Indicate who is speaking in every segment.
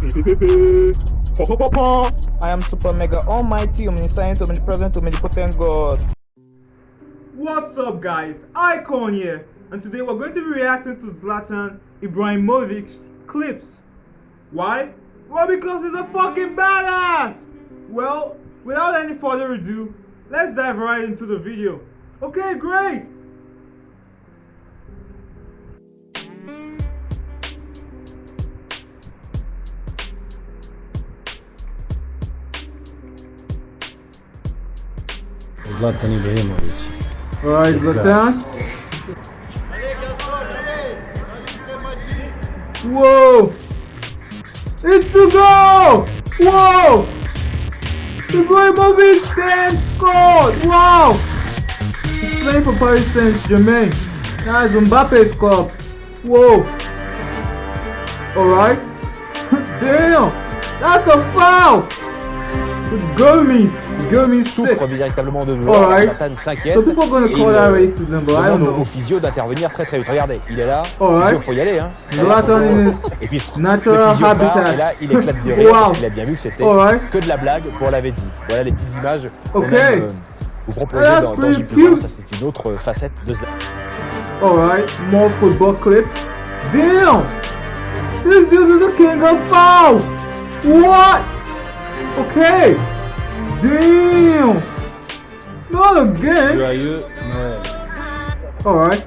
Speaker 1: I am super mega almighty, omniscient, omnipresent, omnipotent God.
Speaker 2: What's up guys, Icon here, and today we're going to be reacting to Zlatan Ibrahimovic's clips. Why? Well, because he's a fucking badass! Well, without any further ado, let's dive right into the video. Okay, great!
Speaker 3: Zlatan Ibrahimovic.
Speaker 2: Alright, Zlatan. Whoa! It's to go! Whoa! Ibrahimovic then scored! Wow! He's playing for Paris Saint-Germain. That's Mbappe's club. Whoa! Alright. Damn! That's a foul! The Gummies
Speaker 4: souffre véritablement de douleur. Zlatan s'inquiète.
Speaker 2: So people are gonna call that racism, but I don't know.
Speaker 4: Au physio d'intervenir très très vite. Regardez, il est là.
Speaker 2: Alright.
Speaker 4: Physio, faut y aller, hein.
Speaker 2: Zlatan in his
Speaker 4: et puis
Speaker 2: natural habitat.
Speaker 4: Et là, il éclate de rire parce qu'il a bien vu que c'était que de la blague pour l'avait dit. Voilà les petites images.
Speaker 2: Okay.
Speaker 4: Vous proposez dans J+1, ça c'est une autre facette de Zlatan.
Speaker 2: Alright, more football clips. Damn! This dude is the king of fouls! What? Okay! Damn! Not again!
Speaker 3: Joyeux Noël.
Speaker 2: Alright.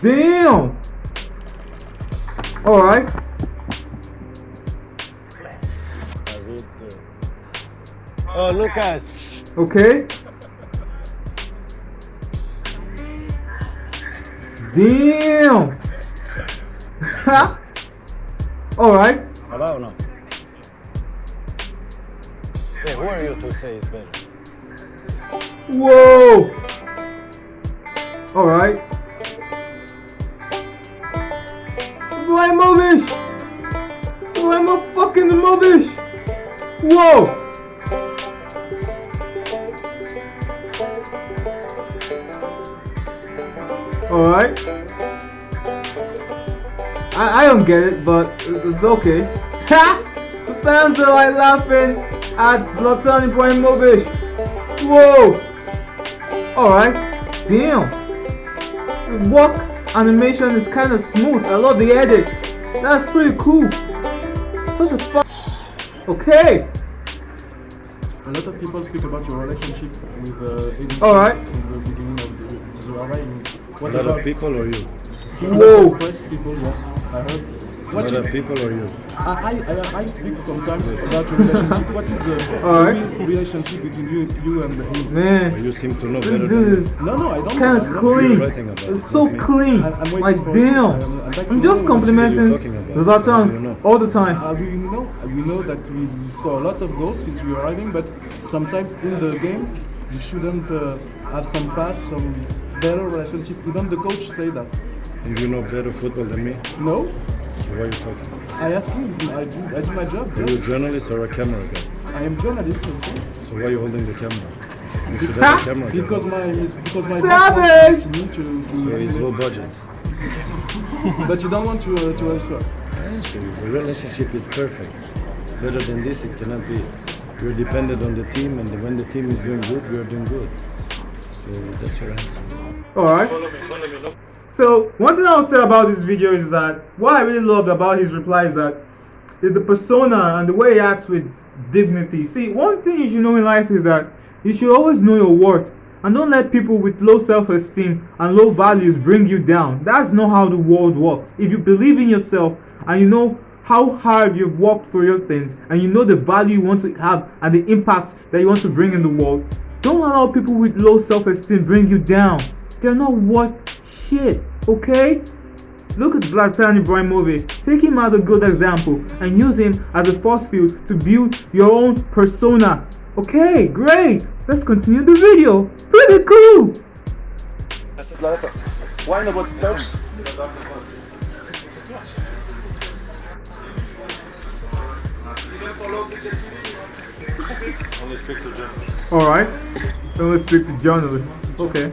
Speaker 2: Damn! Alright.
Speaker 3: Oh, Lucas.
Speaker 2: Okay. Damn! Alright.
Speaker 3: Ça va ou non? Hey, who are you to say it's better?
Speaker 2: Whoa! Alright. Ibrahimovic! Ibrahimovic! Whoa! Alright. I don't get it, but it's okay. Ha! The fans are like laughing at Zlatan Ibrahimovic. Whoa! Alright. Damn. The walk animation is kind of smooth. I love the edit. That's pretty cool. Such a fun. Okay.
Speaker 5: A lot of people speak about your relationship with Edith
Speaker 2: Alright.
Speaker 5: since the beginning of the arrival.
Speaker 3: What a lot of people or you?
Speaker 2: Whoa.
Speaker 5: Press people, yeah. I heard.
Speaker 3: What other people or you?
Speaker 5: I speak sometimes about your relationship. What is the real relationship between you and the
Speaker 2: Man,
Speaker 3: You seem to know
Speaker 2: this
Speaker 3: better
Speaker 2: dude
Speaker 3: than
Speaker 2: is
Speaker 5: No, I don't.
Speaker 2: it's kind of clean. It's so clean.
Speaker 5: I'm
Speaker 2: Like
Speaker 5: waiting for
Speaker 2: damn. I'm just
Speaker 5: know
Speaker 2: complimenting
Speaker 3: about.
Speaker 2: Zlatan all the time.
Speaker 5: you know that we score a lot of goals since we are arriving, but sometimes in the game you shouldn't have some pass, some better relationship. Even the coach say that.
Speaker 3: And you know better football than me?
Speaker 5: No,
Speaker 3: So why are you talking?
Speaker 5: I ask you. I do my job.
Speaker 3: Are you a journalist or a camera guy?
Speaker 5: I am journalist also.
Speaker 3: So why are you holding the camera? You should have a camera guy.
Speaker 5: Because my
Speaker 2: Savage!
Speaker 5: boss wants me to
Speaker 3: So it's low budget.
Speaker 5: but you don't want to answer.
Speaker 3: So the relationship is perfect. Better than this it cannot be. You're dependent on the team, and when the team is doing good, we are doing good. So that's your answer.
Speaker 2: Alright. So one thing I would say about this video is that what I really loved about his reply is that is the persona and the way he acts with dignity. See, one thing you should know in life is that you should always know your worth and don't let people with low self-esteem and low values bring you down. That's not how the world works. If you believe in yourself and you know how hard you've worked for your things and you know the value you want to have and the impact that you want to bring in the world, don't allow people with low self-esteem bring you down. They're not worth shit, okay? Look at Zlatan Ibrahimovic. Take him as a good example and use him as a force field to build your own persona. Okay, great. Let's continue the video. Pretty cool.
Speaker 6: Why nobody talks?
Speaker 3: Only speak to journalists.
Speaker 2: Alright. Then let's speak to journalists. Okay.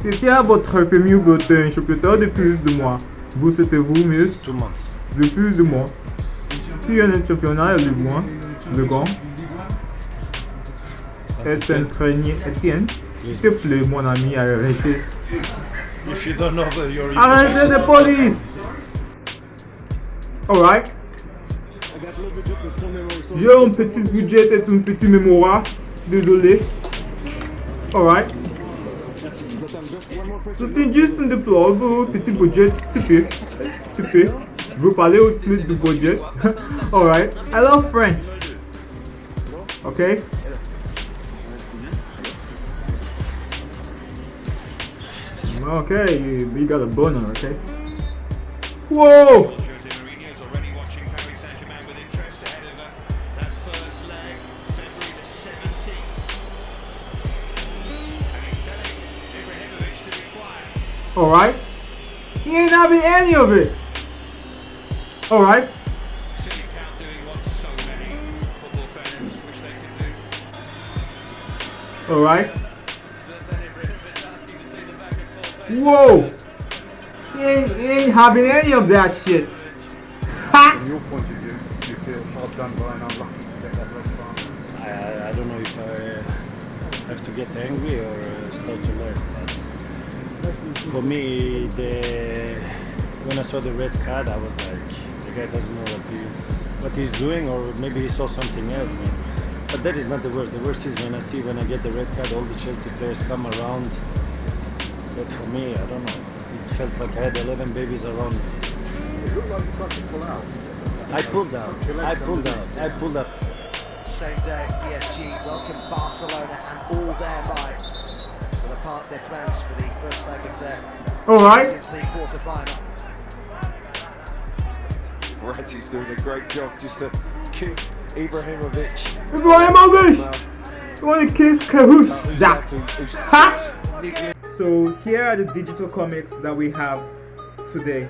Speaker 2: C'était à votre premier button, championnat de plus de moi. Vous souhaitez-vous mieux?
Speaker 3: It's 2 months.
Speaker 2: De plus de moi. Puis un championnat le moins, le grand. Est entraîné Etienne. S'il te plaît, mon ami, arrêtez.
Speaker 3: If you don't know your
Speaker 2: Arrêtez de police! Alright. J'ai un petit budget et un petit mémoire. Désolé. Alright. C'était juste un déploie pour petit budget stupide. Stupide. Vous parlez au plus du budget. Alright. I love French. Okay. Okay, we got a boner, okay? Whoa! Alright. He ain't having any of it. Alright. Alright. Whoa! He ain't having any of that shit. Ha!
Speaker 6: From your point of view, do you feel hard done by and unlucky to get that red card?
Speaker 3: I don't know if I have to get angry or start to learn. But for me, when I saw the red card, I was like, the guy doesn't know what he's doing, or maybe he saw something else. But that is not the worst. The worst is when I get the red card, all the Chelsea players come around. But for me, I don't know. It felt like I had 11 babies around me.
Speaker 6: It looked like you tried to pull out.
Speaker 3: I pulled out.
Speaker 7: Same day, PSG welcome Barcelona and all their might for the part their plans for the first leg of their Champions League quarter-final.
Speaker 8: Reddy's doing a great job just to keep Ibrahimovic.
Speaker 2: Ibrahimovic! You want to kiss Kahoot? Ha! So here are the digital comics that we have today.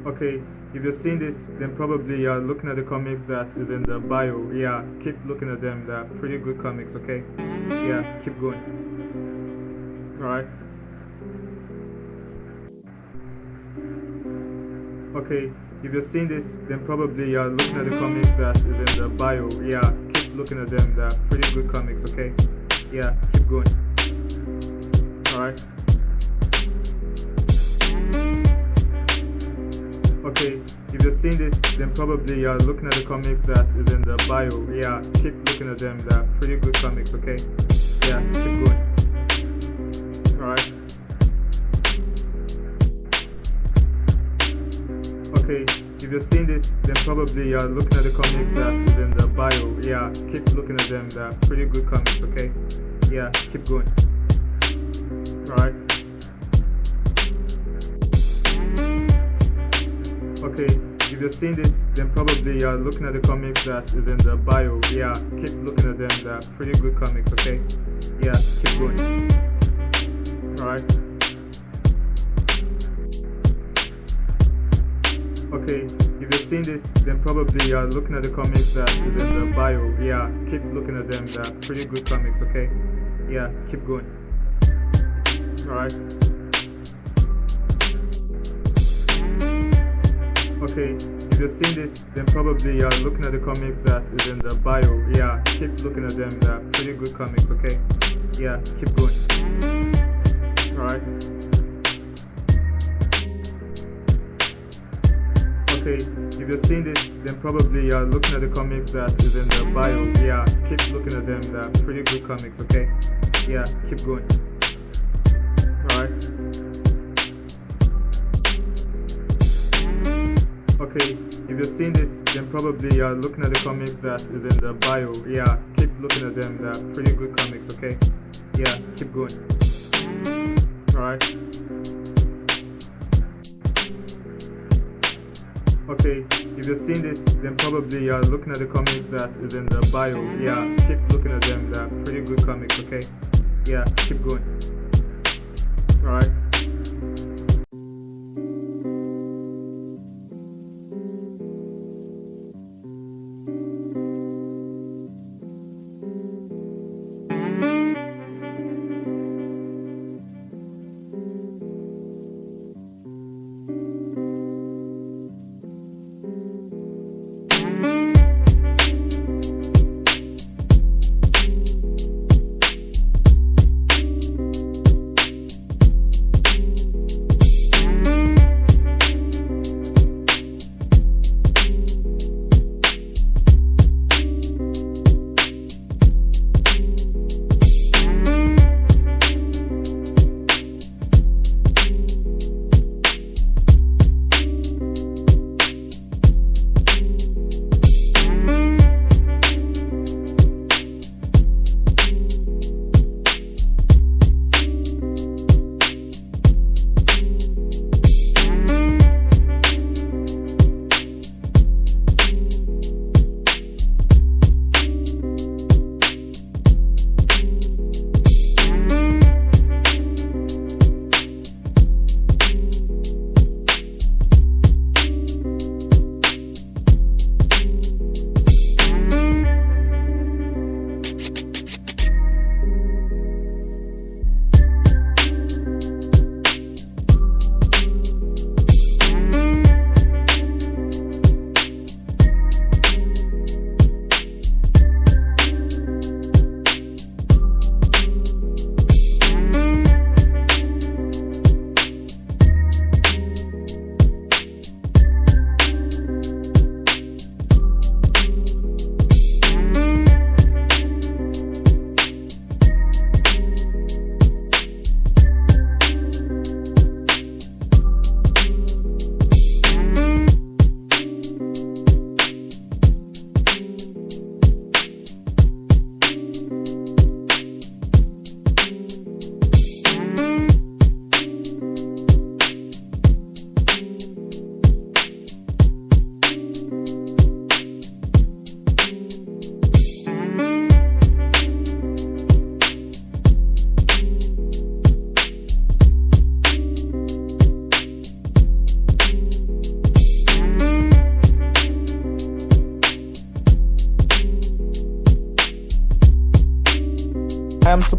Speaker 2: Okay, if you're seeing this, then probably you're looking at the comics that is in the bio. Yeah, keep looking at them. They're pretty good comics, okay? Yeah, keep going. Alright. Okay, if you're seeing this, then probably you're looking at the comics that is in the bio. Yeah, keep looking at them. They're pretty good comics, okay? Yeah, keep going. Alright. Okay, if you're seeing this, then probably you're looking at the comics that is in the bio. Yeah, keep looking at them. They're pretty good comics, okay? Yeah, keep going. Alright. Okay, if you're seeing this, then probably you're looking at the comics that is in the bio. Yeah, keep looking at them. They're pretty good comics, okay? Yeah, keep going. Alright. Okay, if you're seeing this, then probably you're looking at the comics that is in the bio. Yeah, keep looking at them. They're pretty good comics, okay? Yeah, keep going. Alright. Okay, if you're seeing this, then probably you're looking at the comics that is in the bio. Yeah, keep looking at them. They're pretty good comics, okay? Yeah, keep going. Alright. Okay, if you're seeing this, then probably you're looking at the comics that is in the bio. Yeah, keep looking at them. They're pretty good comics, okay? Yeah, keep going. Alright. Okay, if you're seeing this, then probably you're looking at the comics that is in the bio. Yeah, keep looking at them. They're pretty good comics, okay? Yeah, keep going. Alright. Okay, if you're seeing this, then probably you're looking at the comics that is in the bio. Yeah, keep looking at them. They're pretty good comics, okay? Yeah, keep going. Alright. Okay, if you're seeing this, then probably you're looking at the comics that is in the bio. Yeah, keep looking at them. They're pretty good comics, okay? Yeah, keep going. Alright.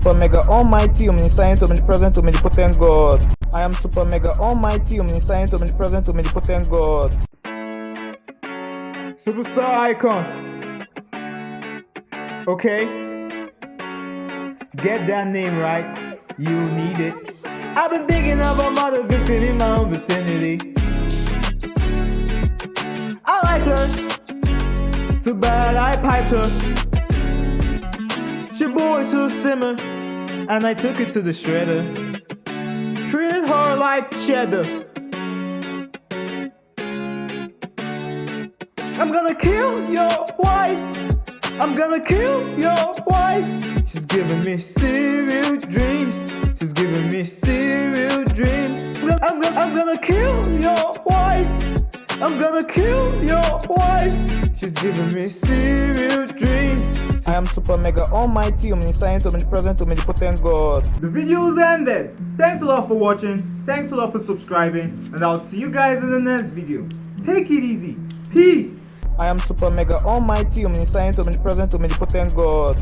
Speaker 1: super mega almighty, omniscient, omnipresent, omnipotent God. I am super mega almighty, omniscient, omnipresent, omnipotent God.
Speaker 2: Superstar icon. Okay? Get that name right. You need it. I've been thinking of a mother victim in my own vicinity. I liked her. Too bad I piped her. She boiled to a simmer, and I took it to the shredder. Treated her like cheddar. I'm gonna kill your wife. I'm gonna kill your wife. She's giving me serial dreams. She's giving me serial dreams. I'm gonna kill your wife. I'm gonna kill your wife. She's giving me serial dreams.
Speaker 1: I am super mega almighty, omniscient, omnipresent, omnipotent God.
Speaker 2: The video is ended. Thanks a lot for watching. Thanks a lot for subscribing. And I'll see you guys in the next video. Take it easy. Peace.
Speaker 1: I am super mega almighty, omniscient, omnipresent, omnipotent God.